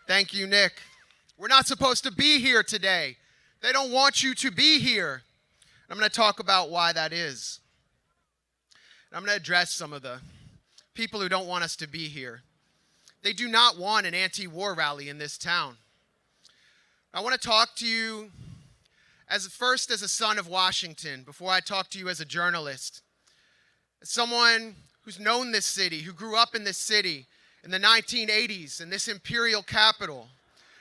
Thank you, Nick. We're not supposed to be here today. They don't want you to be here. I'm going to talk about why that is. I'm going to address some of the people who don't want us to be here. They do not want an anti-war rally in this town. I want to talk to you as a son of Washington, before I talk to you as a journalist. As someone who's known this city, who grew up in this city in the 1980s, in this imperial capital.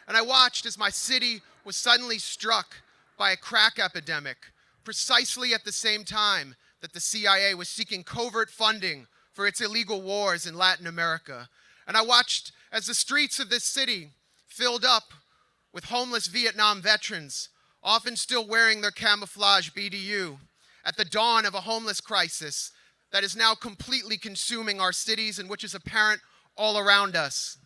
And I watched as my city was suddenly struck by a crack epidemic, precisely at the same time that the CIA was seeking covert funding for its illegal wars in Latin America. And I watched as the streets of this city filled up with homeless Vietnam veterans, often still wearing their camouflage BDU, at the dawn of a homeless crisis that is now completely consuming our cities and which is apparent all around us.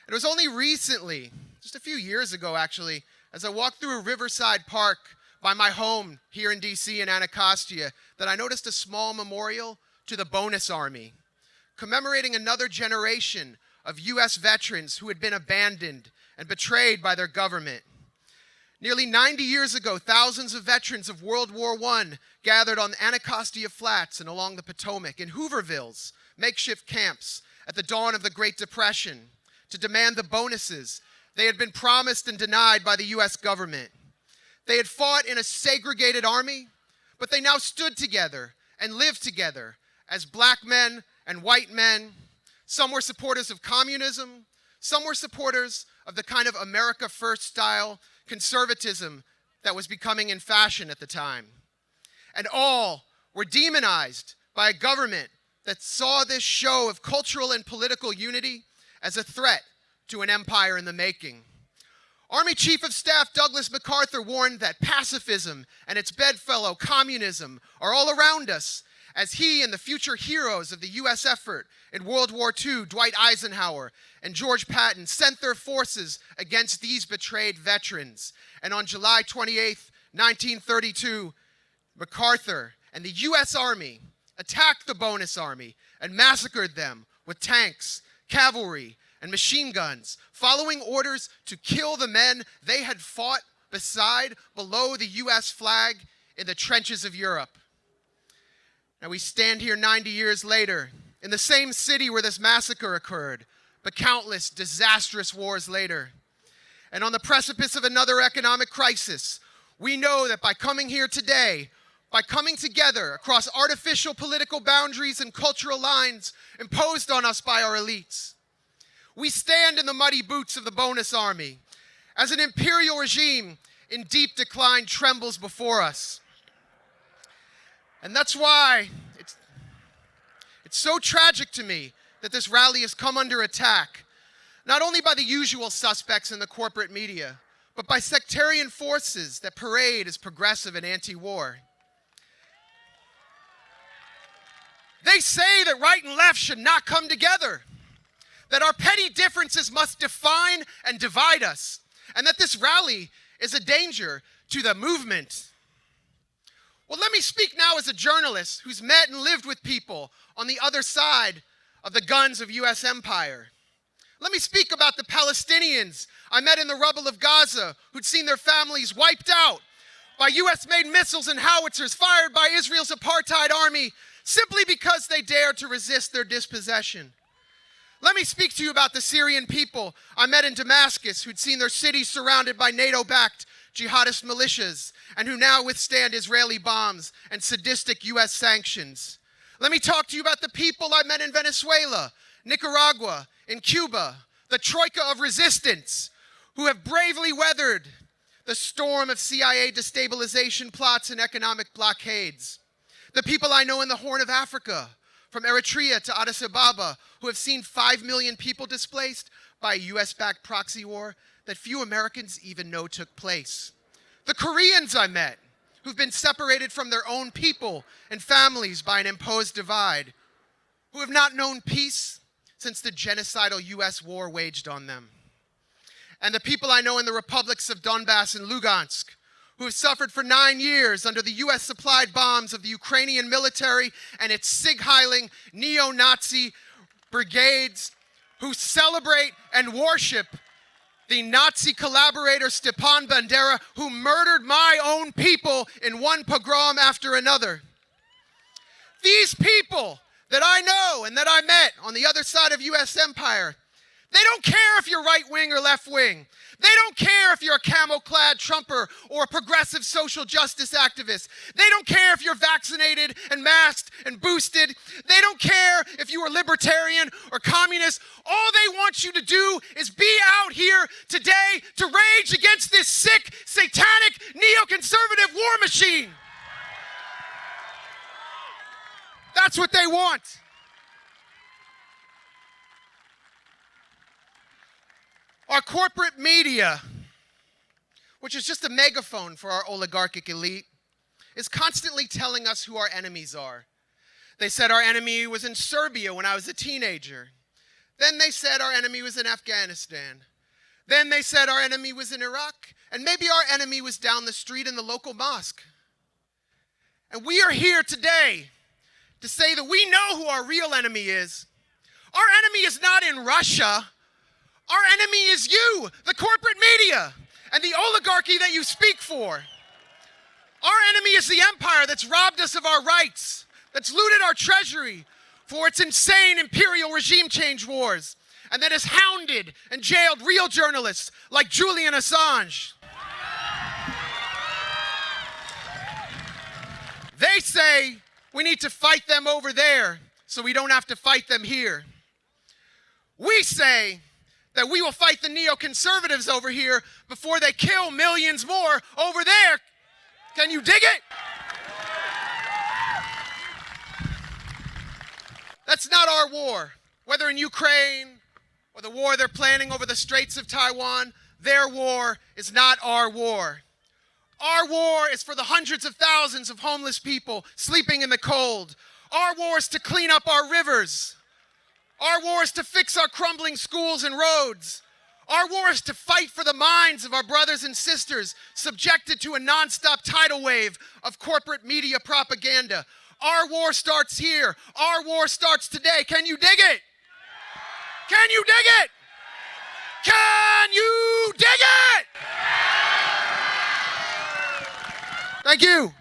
It was only recently, just a few years ago actually, as I walked through a Riverside Park by my home here in DC in Anacostia, that I noticed a small memorial to the Bonus Army, commemorating another generation of US veterans who had been abandoned and betrayed by their government. Nearly 90 years ago, thousands of veterans of World War I gathered on the Anacostia Flats and along the Potomac, in Hoovervilles, makeshift camps, at the dawn of the Great Depression, to demand the bonuses they had been promised and denied by the US government. They had fought in a segregated army, but they now stood together and lived together as black men and white men. Some were supporters of communism, some were supporters of the kind of America First style conservatism that was becoming in fashion at the time. And all were demonized by a government that saw this show of cultural and political unity as a threat to an empire in the making. Army Chief of Staff Douglas MacArthur warned that pacifism and its bedfellow communism are all around us, as he and the future heroes of the US effort in World War II, Dwight Eisenhower and George Patton, sent their forces against these betrayed veterans. And on July 28, 1932, MacArthur and the US Army attacked the Bonus Army and massacred them with tanks, cavalry, and machine guns, following orders to kill the men they had fought beside below the US flag in the trenches of Europe. Now we stand here 90 years later, in the same city where this massacre occurred, but countless disastrous wars later. And on the precipice of another economic crisis, we know that by coming here today, by coming together across artificial political boundaries and cultural lines imposed on us by our elites, we stand in the muddy boots of the Bonus Army as an imperial regime in deep decline trembles before us. And that's why it's so tragic to me that this rally has come under attack, not only by the usual suspects in the corporate media, but by sectarian forces that parade as progressive and anti-war. They say that right and left should not come together, that our petty differences must define and divide us, and that this rally is a danger to the movement. Well, let me speak now as a journalist who's met and lived with people on the other side of the guns of US empire. Let me speak about the Palestinians I met in the rubble of Gaza who'd seen their families wiped out by US-made missiles and howitzers fired by Israel's apartheid army simply because they dared to resist their dispossession. Let me speak to you about the Syrian people I met in Damascus who'd seen their cities surrounded by NATO-backed jihadist militias and who now withstand Israeli bombs and sadistic US sanctions. Let me talk to you about the people I met in Venezuela, Nicaragua, in Cuba, the troika of resistance, who have bravely weathered the storm of CIA destabilization plots and economic blockades. The people I know in the Horn of Africa, from Eritrea to Addis Ababa, who have seen 5 million people displaced by a US-backed proxy war that few Americans even know took place. The Koreans I met, who've been separated from their own people and families by an imposed divide, who have not known peace since the genocidal US war waged on them. And the people I know in the republics of Donbass and Lugansk, who have suffered for 9 years under the US-supplied bombs of the Ukrainian military and its sig-heiling neo-Nazi brigades, who celebrate and worship the Nazi collaborator Stepan Bandera, who murdered my own people in one pogrom after another. These people that I know and that I met on the other side of U.S. empire, they don't care if you're right wing or left wing. They don't care if you're a camel-clad Trumper or a progressive social justice activist. They don't care if you're vaccinated and masked and boosted. They don't care if you are libertarian or communist. All they want you to do is be out here today to rage against this sick, satanic, neoconservative war machine. That's what they want. Our corporate media, which is just a megaphone for our oligarchic elite, is constantly telling us who our enemies are. They said our enemy was in Serbia when I was a teenager. Then they said our enemy was in Afghanistan. Then they said our enemy was in Iraq. And maybe our enemy was down the street in the local mosque. And we are here today to say that we know who our real enemy is. Our enemy is not in Russia. Our enemy is you, the corporate media, and the oligarchy that you speak for. Our enemy is the empire that's robbed us of our rights, that's looted our treasury for its insane imperial regime change wars, and that has hounded and jailed real journalists like Julian Assange. They say we need to fight them over there so we don't have to fight them here. We say that we will fight the neoconservatives over here before they kill millions more over there. Can you dig it? That's not our war. Whether in Ukraine or the war they're planning over the Straits of Taiwan, their war is not our war. Our war is for the hundreds of thousands of homeless people sleeping in the cold. Our war is to clean up our rivers. Our war is to fix our crumbling schools and roads. Our war is to fight for the minds of our brothers and sisters subjected to a nonstop tidal wave of corporate media propaganda. Our war starts here. Our war starts today. Can you dig it? Can you dig it? Can you dig it? Thank you.